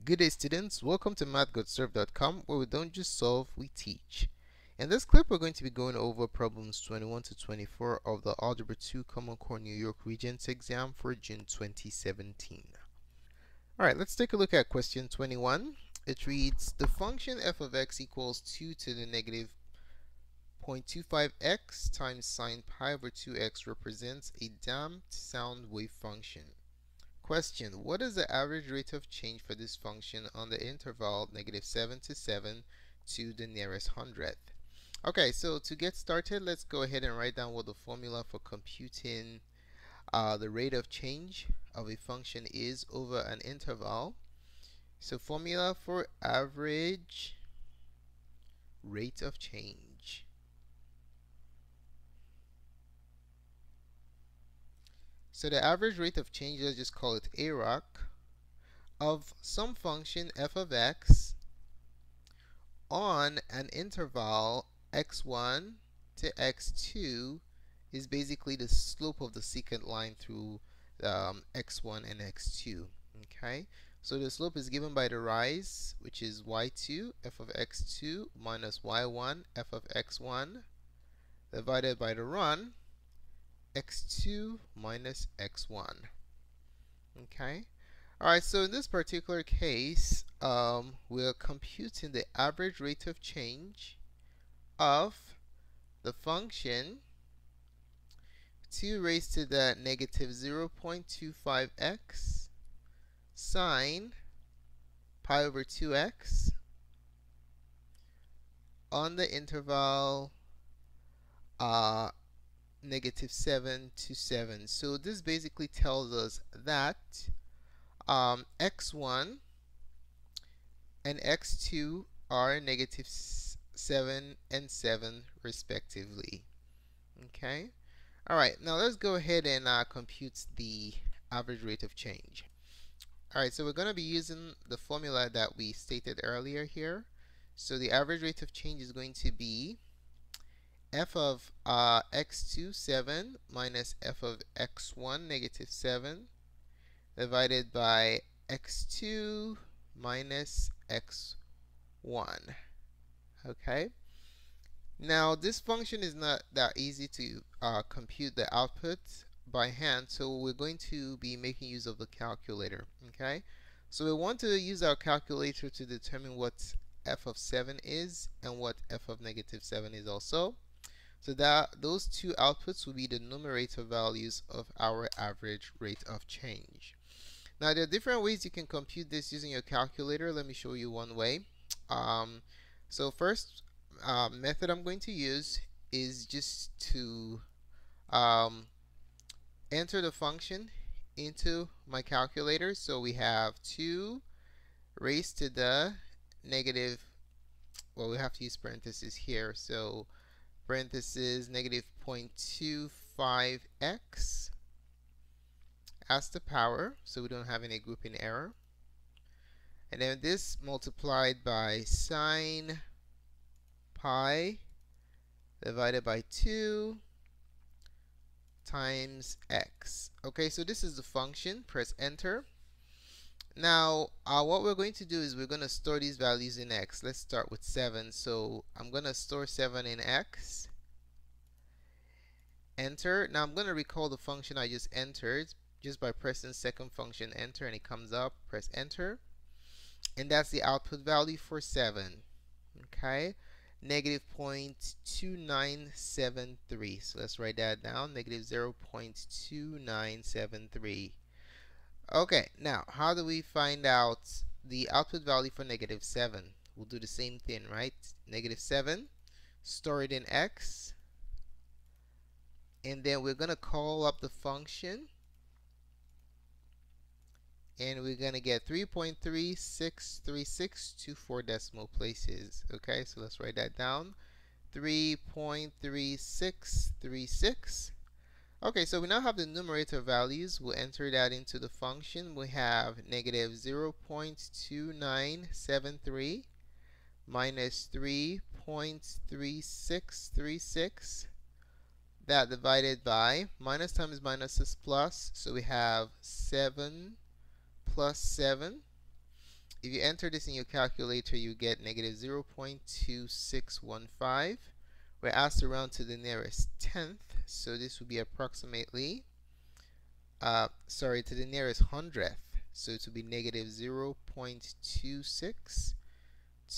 Good day, students. Welcome to mathgotserved.com, where we don't just solve, we teach. In this clip, we're going to be going over problems 21 to 24 of the Algebra 2 Common Core New York Regents exam for June 2017. Alright, let's take a look at question 21. It reads, the function f of x equals 2 to the negative 0.25x times sine pi over 2x represents a damped sound wave function. Question, what is the average rate of change for this function on the interval -7 to 7 to the nearest hundredth? Okay, so to get started, let's go ahead and write down what the formula for computing the rate of change of a function is over an interval. So formula for average rate of change. So the average rate of change, let's just call it AROC, of some function f of x on an interval x1 to x2 is basically the slope of the secant line through x1 and x2. Okay, so the slope is given by the rise, which is y2 f of x2 minus y1 f of x1 divided by the run x2 minus x1. Okay, alright, so in this particular case, we're computing the average rate of change of the function 2 raised to the negative 0.25x sine pi over 2x on the interval -7 to 7. So this basically tells us that x1 and x2 are -7 and 7 respectively. Okay, alright, now let's go ahead and compute the average rate of change. Alright, so we're going to be using the formula that we stated earlier here. So the average rate of change is going to be f of x2 7 minus f of x1 -7 divided by x2 minus x1. Okay, now this function is not that easy to compute the output by hand, so we're going to be making use of the calculator. Okay, so we want to use our calculator to determine what f of 7 is and what f of -7 is also. So that those two outputs will be the numerator values of our average rate of change. Now there are different ways you can compute this using your calculator. Let me show you one way. So first method I'm going to use is just to enter the function into my calculator. So we have 2 raised to the negative, well, we have to use parentheses here. So parentheses -0.25x as the power, so we don't have any grouping error, and then this multiplied by sine pi divided by 2 times x. Okay, so this is the function. Press enter. Now what we're going to do is we're going to store these values in x. Let's start with 7. So I'm going to store 7 in x. Enter. Now I'm going to recall the function I just entered just by pressing second function enter, and it comes up. Press enter, and that's the output value for 7. Okay, -0.2973. So let's write that down, -0.2973. Okay, now how do we find out the output value for -7? We'll do the same thing, right? -7, store it in x, and then we're going to call up the function, and we're going to get 3.3636 to 4 decimal places. Okay, so let's write that down, 3.3636. Okay, so we now have the numerator values. We'll enter that into the function. We have -0.2973 minus 3.3636. That divided by, minus times minus is plus, so we have 7 plus 7 if you enter this in your calculator, you get negative 0.2615. We're asked to round to the nearest tenth, so this would be approximately, to the nearest hundredth. So it would be negative 0.26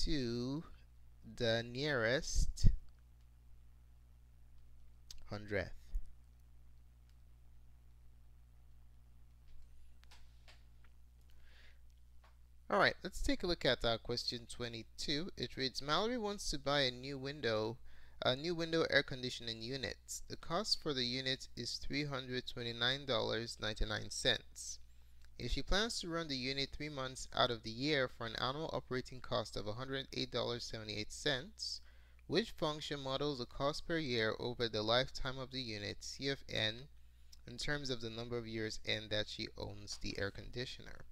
to the nearest hundredth. All right, let's take a look at question 22. It reads, Mallory wants to buy a new window air conditioning unit. The cost for the unit is $329.99. If she plans to run the unit 3 months out of the year for an annual operating cost of $108.78, which function models the cost per year over the lifetime of the unit, C of n, in terms of the number of years n that she owns the air conditioner?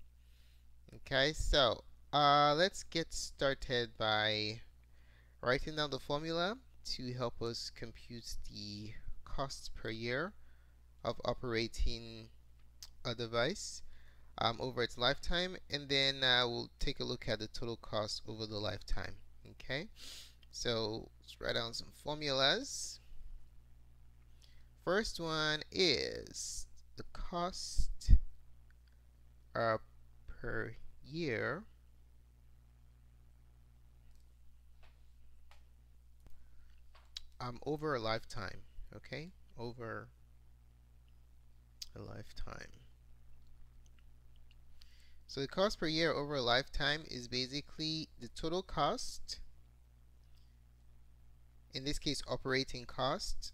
Okay, so let's get started by writing down the formula to help us compute the cost per year of operating a device over its lifetime, and then we'll take a look at the total cost over the lifetime. Okay, so let's write down some formulas. First one is the cost per year over a lifetime. Okay, over a lifetime. So the cost per year over a lifetime is basically the total cost, in this case operating cost,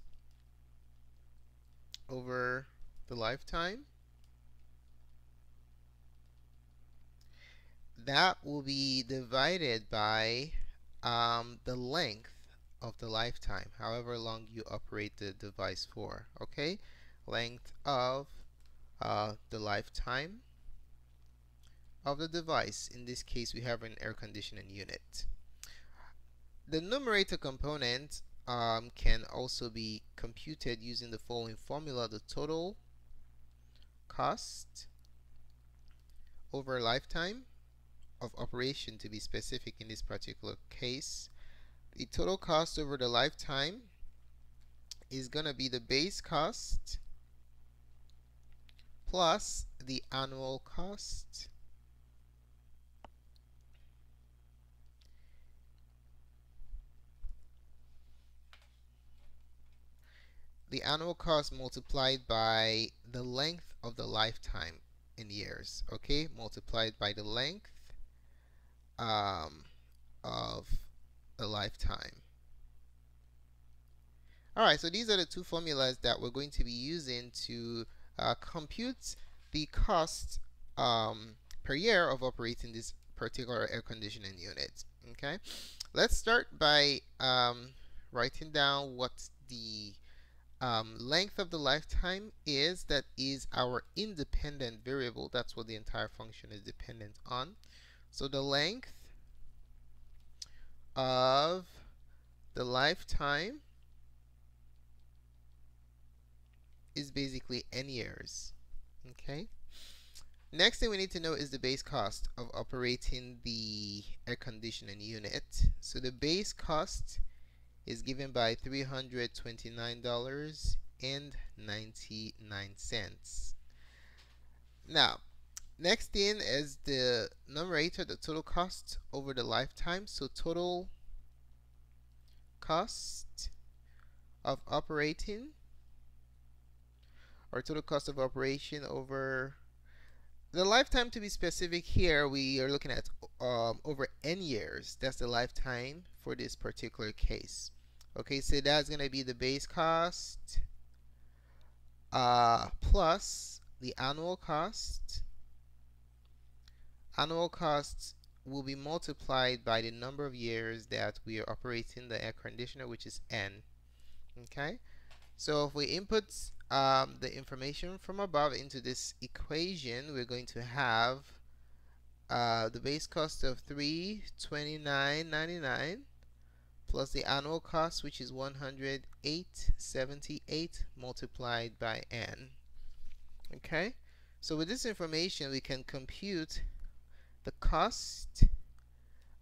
over the lifetime. That will be divided by the length of the lifetime, however long you operate the device for. Okay, length of the lifetime of the device. In this case, we have an air conditioning unit. The numerator component can also be computed using the following formula: the total cost over a lifetime of operation, to be specific in this particular case. The total cost over the lifetime is going to be the base cost plus the annual cost multiplied by the length of the lifetime in years. Okay, multiplied by the length of the lifetime. Alright, so these are the two formulas that we're going to be using to compute the cost per year of operating this particular air conditioning unit. Okay, let's start by writing down what the length of the lifetime is. That is our independent variable. That's what the entire function is dependent on. So the length of the lifetime is basically n years. Okay. Next thing we need to know is the base cost of operating the air conditioning unit. So the base cost is given by $329.99. Now, next thing is the numerator, the total cost over the lifetime. So total cost of operating, or total cost of operation over the lifetime. To be specific here, we are looking at over n years. That's the lifetime for this particular case. Okay, so that's going to be the base cost plus the annual cost. Annual cost will be multiplied by the number of years that we are operating the air conditioner, which is n. Okay, so if we input the information from above into this equation, we're going to have the base cost of $329.99 plus the annual cost, which is $108.78 multiplied by n. Okay, so with this information we can compute the cost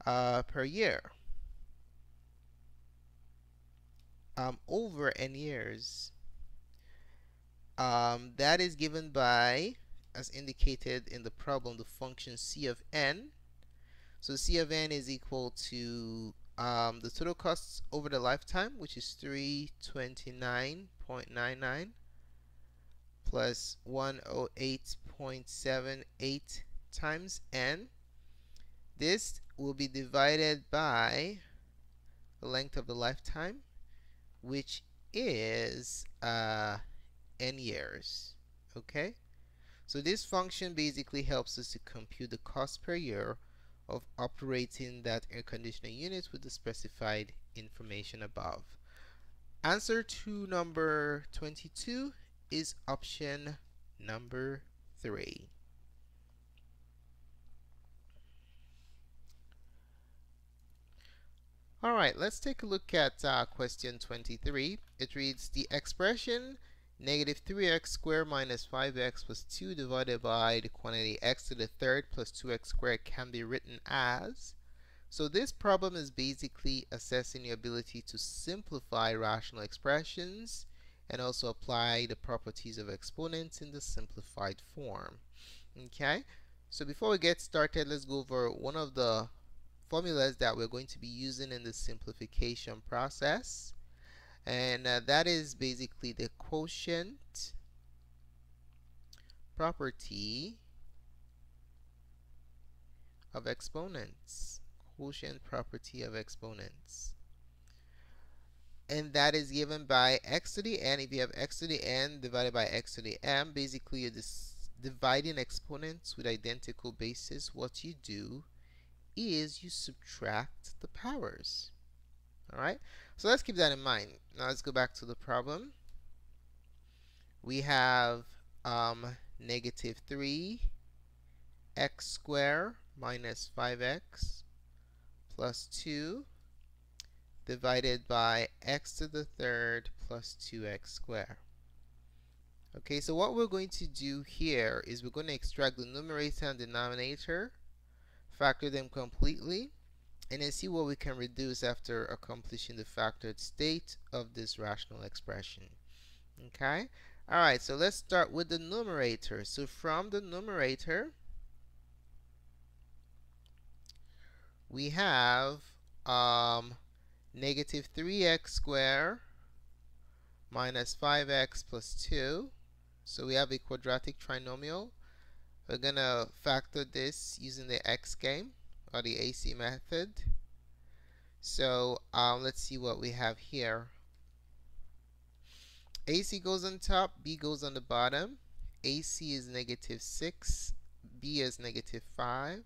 per year over n years. That is given by, as indicated in the problem, the function c of n. So c of n is equal to the total costs over the lifetime, which is 329.99 plus 108.78 times n. This will be divided by the length of the lifetime, which is n years. Okay? So this function basically helps us to compute the cost per year of operating that air conditioning unit with the specified information above. Answer to number 22 is option number 3. Alright, let's take a look at question 23. It reads, the expression negative 3x squared minus 5x plus 2 divided by the quantity x to the third plus 2x squared can be written as. So this problem is basically assessing your ability to simplify rational expressions and also apply the properties of exponents in the simplified form. Okay, so before we get started, let's go over one of the formulas that we're going to be using in the simplification process, and that is basically the quotient property of exponents. Quotient property of exponents. And that is given by x to the n. If you have x to the n divided by x to the m, basically you're dividing exponents with identical bases. What you do is you subtract the powers. Alright, so let's keep that in mind. Now let's go back to the problem. We have negative 3x squared minus 5x plus 2 divided by x to the third plus 2x squared. Okay, so what we're going to do here is we're going to extract the numerator and denominator, factor them completely, and then see what we can reduce after accomplishing the factored state of this rational expression. Okay? Alright, so let's start with the numerator. So from the numerator, we have negative 3x squared minus 5x plus 2. So we have a quadratic trinomial. We're going to factor this using the x game or the AC method. So let's see what we have here. AC goes on top, B goes on the bottom. AC is negative 6, B is negative 5.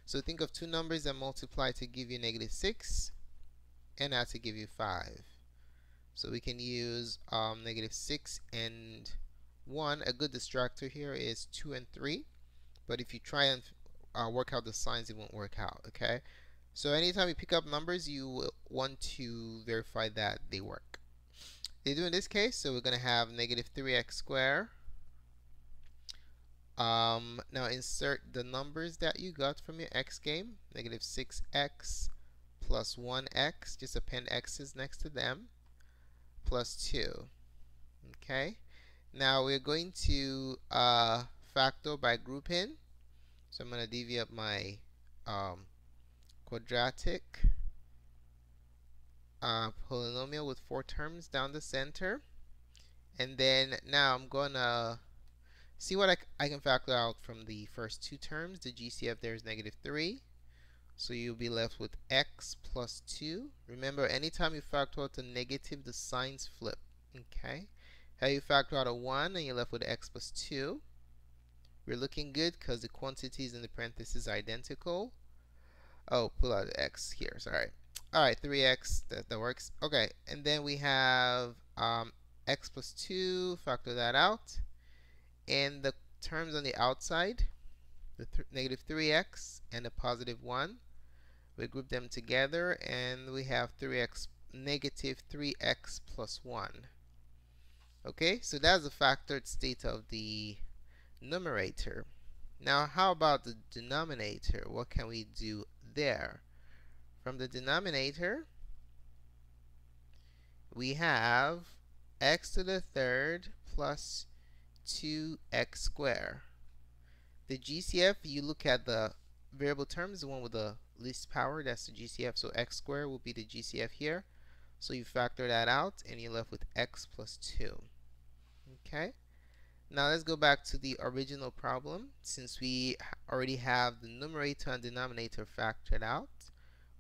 So think of two numbers that multiply to give you negative 6 and add to give you 5. So we can use negative 6 and 1. A good distractor here is 2 and 3. But if you try and work out the signs, it won't work out, okay? So anytime you pick up numbers, you will want to verify that they work. They do in this case, so we're going to have negative 3x squared. Now insert the numbers that you got from your x game. Negative 6x plus 1x, just append x's next to them, plus 2. Okay? Now we're going to factor by grouping. So I'm going to divvy up my quadratic polynomial with 4 terms down the center. And then now I'm going to see what I can factor out from the first 2 terms. The GCF there is negative 3. So you'll be left with x plus 2. Remember, anytime you factor out a negative, the signs flip. Okay? How you factor out a 1 and you're left with x plus 2. We're looking good because the quantities in the parentheses are identical. Oh, pull out the x here, sorry. Alright, 3x, that works. Okay, and then we have x plus 2, factor that out. And the terms on the outside, the negative 3x and the positive 1, we group them together and we have negative 3x plus 1. Okay, so that's the factored state of the numerator. Now, how about the denominator? What can we do there? From the denominator, we have x to the third plus 2x squared. The GCF, you look at the variable terms, the one with the least power, that's the GCF. So x squared will be the GCF here. So you factor that out, and you're left with x plus 2. Okay? Now let's go back to the original problem. Since we already have the numerator and denominator factored out,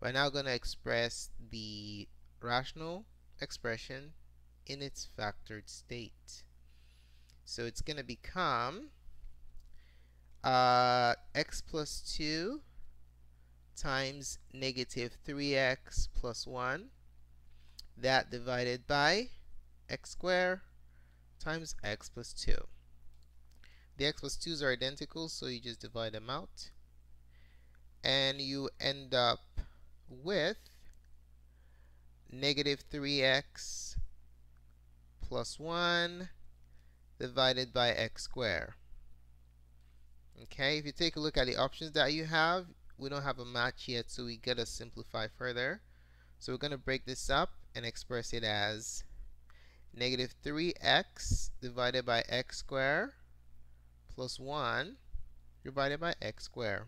we're now going to express the rational expression in its factored state. So it's going to become x plus 2 times negative 3x plus 1, that divided by x squared times x plus 2. The x plus 2's are identical, so you just divide them out. And you end up with negative 3x plus 1 divided by x squared. Okay, if you take a look at the options that you have, we don't have a match yet, so we gotta simplify further. So we're gonna break this up and express it as negative 3x divided by x squared plus 1 divided by x squared.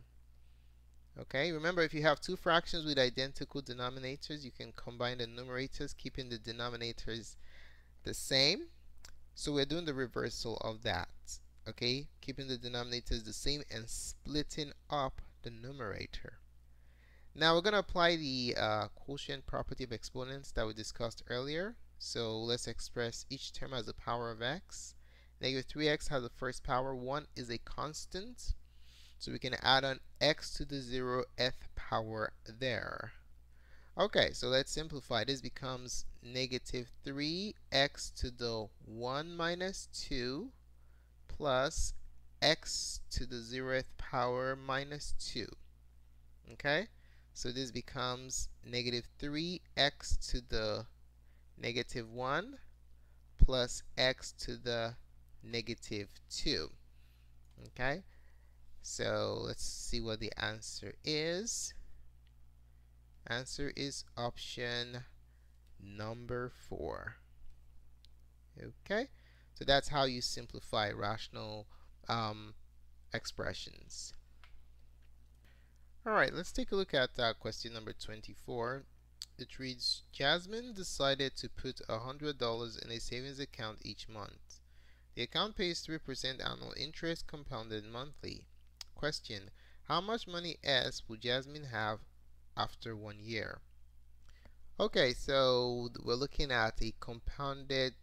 Okay, remember, if you have two fractions with identical denominators, you can combine the numerators, keeping the denominators the same. So we're doing the reversal of that. Okay, keeping the denominators the same and splitting up the numerator. Now we're going to apply the quotient property of exponents that we discussed earlier. So let's express each term as a power of x. Negative 3x has the first power. 1 is a constant. So we can add on x to the 0th power there. Okay, so let's simplify. This becomes negative 3x to the 1 minus 2 plus x to the 0th power minus 2. Okay, so this becomes negative 3x to the negative 1 plus x to the negative 2. Okay, so let's see what the answer is. Answer is option number 4. Okay, so that's how you simplify rational expressions. Alright, let's take a look at question number 24. It reads, Jasmine decided to put $100 in a savings account each month. The account pays 3% annual interest compounded monthly. Question, how much money S will Jasmine have after 1 year? Okay, so we're looking at a compounded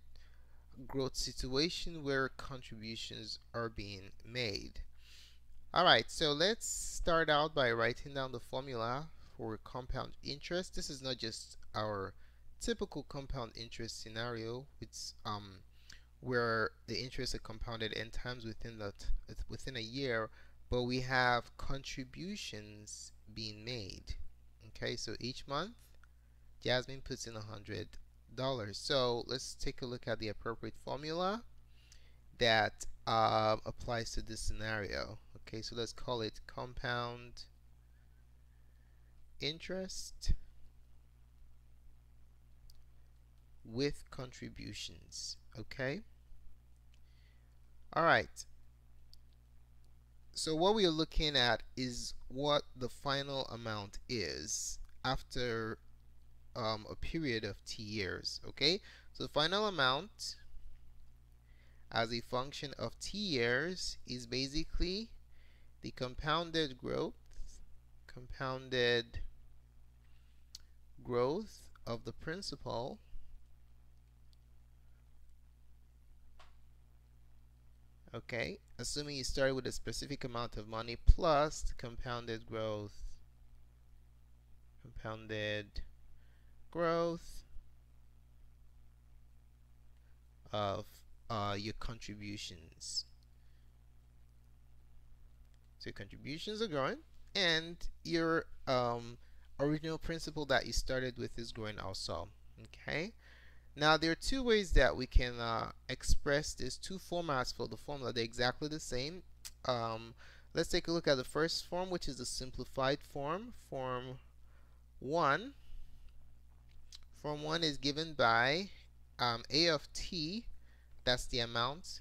growth situation where contributions are being made. Alright, so let's start out by writing down the formula for compound interest. This is not just our typical compound interest scenario, it's where the interest are compounded n times within a year, but we have contributions being made. Okay, so each month Jasmine puts in $100. So let's take a look at the appropriate formula that applies to this scenario. Okay, so let's call it compound interest with contributions. Okay, all right, so what we are looking at is what the final amount is after a period of t years. Okay, so the final amount as a function of t years is basically the compounded growth of the principal okay, assuming you started with a specific amount of money, plus the compounded growth of your contributions. So your contributions are growing, and your original principal that you started with is growing also. Okay. Now there are two ways that we can express this, two formats for the formula. They're exactly the same. Let's take a look at the first form, which is the simplified form. Form 1. Form 1 is given by a of t, that's the amount,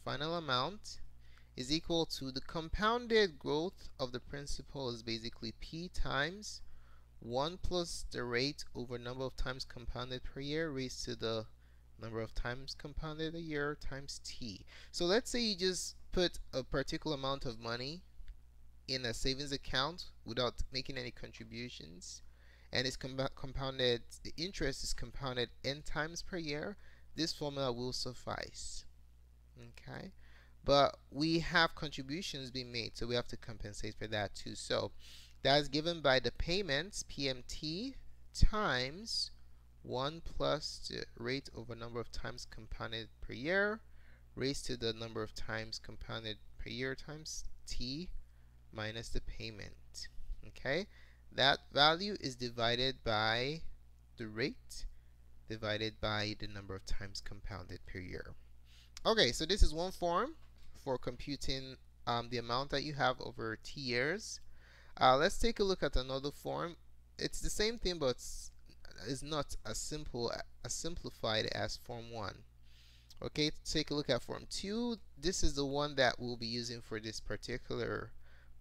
final amount, is equal to the compounded growth of the principal is basically p times 1 plus the rate over number of times compounded per year raised to the number of times compounded a year times t. So let's say you just put a particular amount of money in a savings account without making any contributions, and it's compounded, the interest is compounded n times per year. This formula will suffice. Okay, but we have contributions being made, so we have to compensate for that too. So that is given by the payments PMT times 1 plus the rate over number of times compounded per year raised to the number of times compounded per year times t minus the payment. Okay, that value is divided by the rate divided by the number of times compounded per year. Okay, so this is one form for computing the amount that you have over t years. Let's take a look at another form. It's the same thing, but it's not as simplified as form 1. Okay, take a look at form 2. This is the one that we'll be using for this particular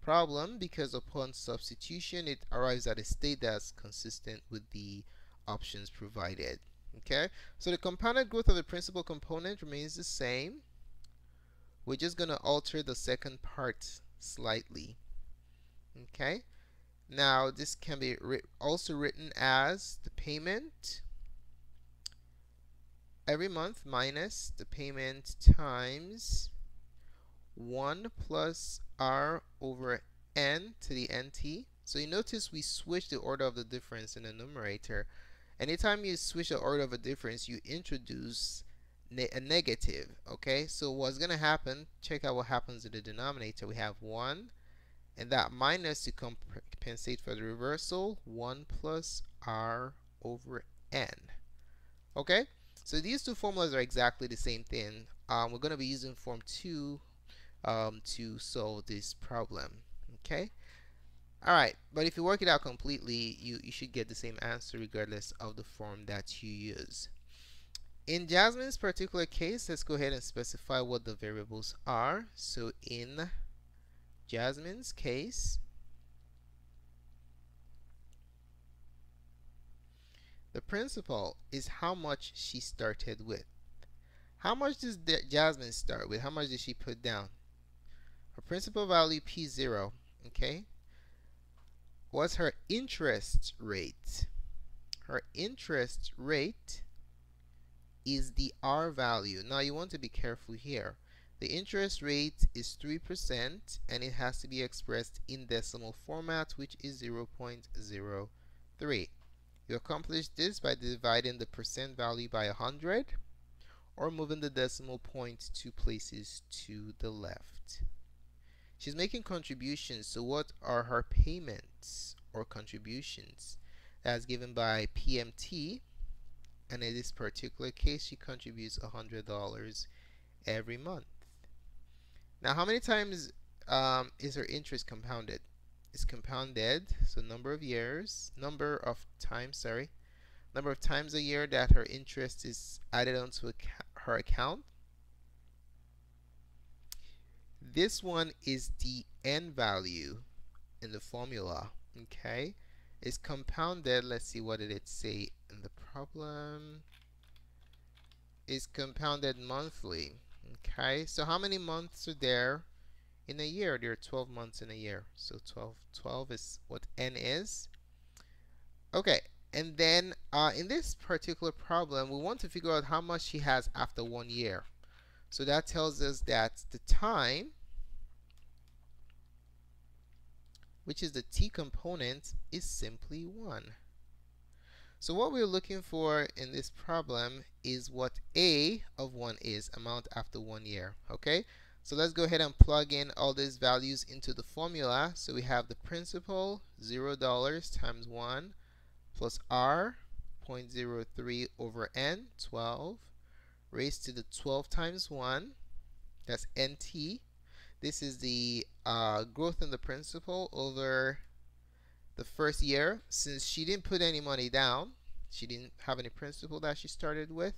problem, because upon substitution it arrives at a state that's consistent with the options provided. Okay, so the compounded growth of the principal component remains the same. We're just going to alter the second part slightly. Okay, now this can be also written as the payment every month minus the payment times 1 plus r over n to the nt. So you notice we switch the order of the difference in the numerator. Anytime you switch the order of a difference, you introduce a negative. Okay, so what's going to happen, check out what happens in the denominator. We have 1, and that minus to compensate for the reversal, 1 plus r over n. Okay, so these two formulas are exactly the same thing. We're going to be using form 2 to solve this problem. Okay, alright, but if you work it out completely, you should get the same answer regardless of the form that you use. In Jasmine's particular case, let's go ahead and specify what the variables are. So in Jasmine's case, the principal is how much she started with. How much does Jasmine start with? How much did she put down? Her principal value P0, okay? What's her interest rate? Her interest rate is the R value. Now you want to be careful here. The interest rate is 3% and it has to be expressed in decimal format, which is 0.03. You accomplish this by dividing the percent value by 100 or moving the decimal point 2 places to the left. She's making contributions, so what are her payments or contributions? That's given by PMT, and in this particular case she contributes $100 every month. Now how many times is her interest compounded? It's compounded, so number of times a year that her interest is added onto her account. This one is the n value in the formula. Okay, it's compounded. Let's see, what did it say in the problem? It's compounded monthly. Okay, so how many months are there in a year? There are 12 months in a year, so 12 is what n is. Okay, and then in this particular problem, we want to figure out how much she has after 1 year. So that tells us that the time, which is the t component, is simply 1. So what we're looking for in this problem is what a of 1 is, amount after 1 year. Okay, so let's go ahead and plug in all these values into the formula. So we have the principal, $0 times 1 plus r, 0.03 over n, 12, raised to the 12 times 1, that's nt, This is the growth in the principal over the first year. Since she didn't put any money down, she didn't have any principal that she started with,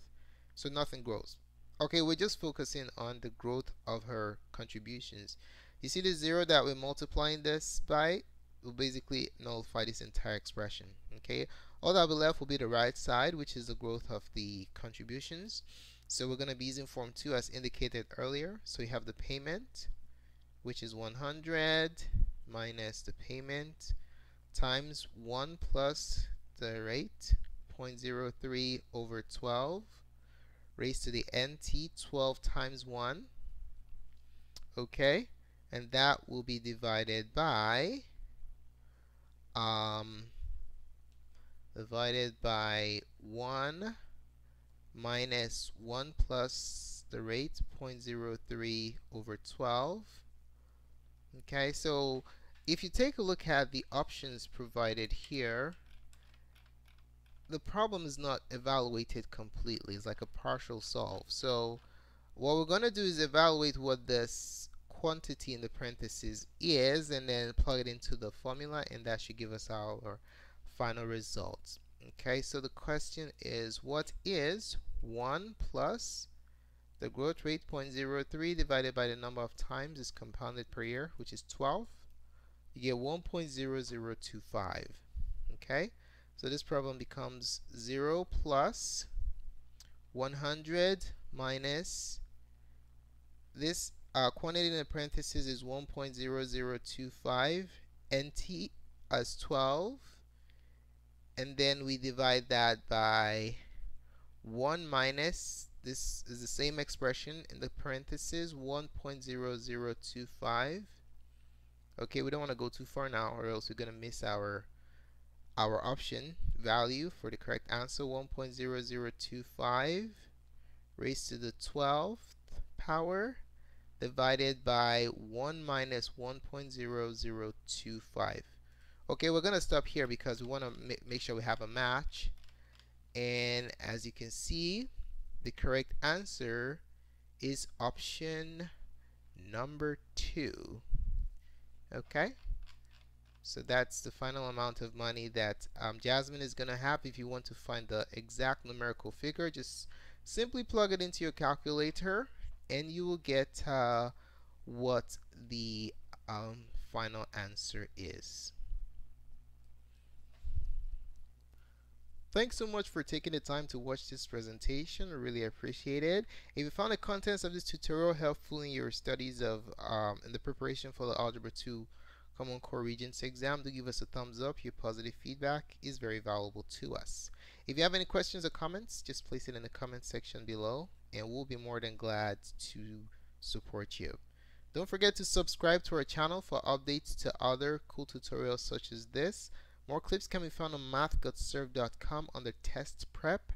so nothing grows. Okay, we're just focusing on the growth of her contributions. You see the zero that we're multiplying this by will basically nullify this entire expression. Okay, all that will be left will be the right side, which is the growth of the contributions. So we're going to be using form 2 as indicated earlier. So we have the payment, which is 100 minus the payment times 1 plus the rate, 0.03 over 12 raised to the nt, 12 times 1. Okay, and that will be divided by 1 minus 1 plus the rate, 0.03 over 12. Okay, so if you take a look at the options provided here, the problem is not evaluated completely. It's like a partial solve. So what we're going to do is evaluate what this quantity in the parentheses is and then plug it into the formula, and that should give us our final results. Okay, so the question is, what is 1 plus the growth rate 0.03 divided by the number of times is compounded per year, which is 12? You get 1.0025. Okay, so this problem becomes 0 plus 100 minus this quantity in the parentheses is 1.0025 nt as 12, and then we divide that by 1 minus, this is the same expression in the parentheses, 1.0025. Okay, we don't want to go too far now or else we're going to miss our option value for the correct answer. 1.0025 raised to the 12th power divided by 1 minus 1.0025. Okay, we're going to stop here because we want to make sure we have a match. And as you can see, the correct answer is option number 2. Okay, so that's the final amount of money that Jasmine is going to have. If you want to find the exact numerical figure, just simply plug it into your calculator and you will get what the final answer is. Thanks so much for taking the time to watch this presentation. I really appreciate it. If you found the contents of this tutorial helpful in your studies of in the preparation for the Algebra 2 Common Core Regents exam, do give us a thumbs up. Your positive feedback is very valuable to us. If you have any questions or comments, just place it in the comment section below and we'll be more than glad to support you. Don't forget to subscribe to our channel for updates to other cool tutorials such as this. More clips can be found on math.serve.com under test prep.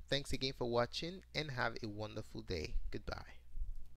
Thanks again for watching and have a wonderful day. Goodbye.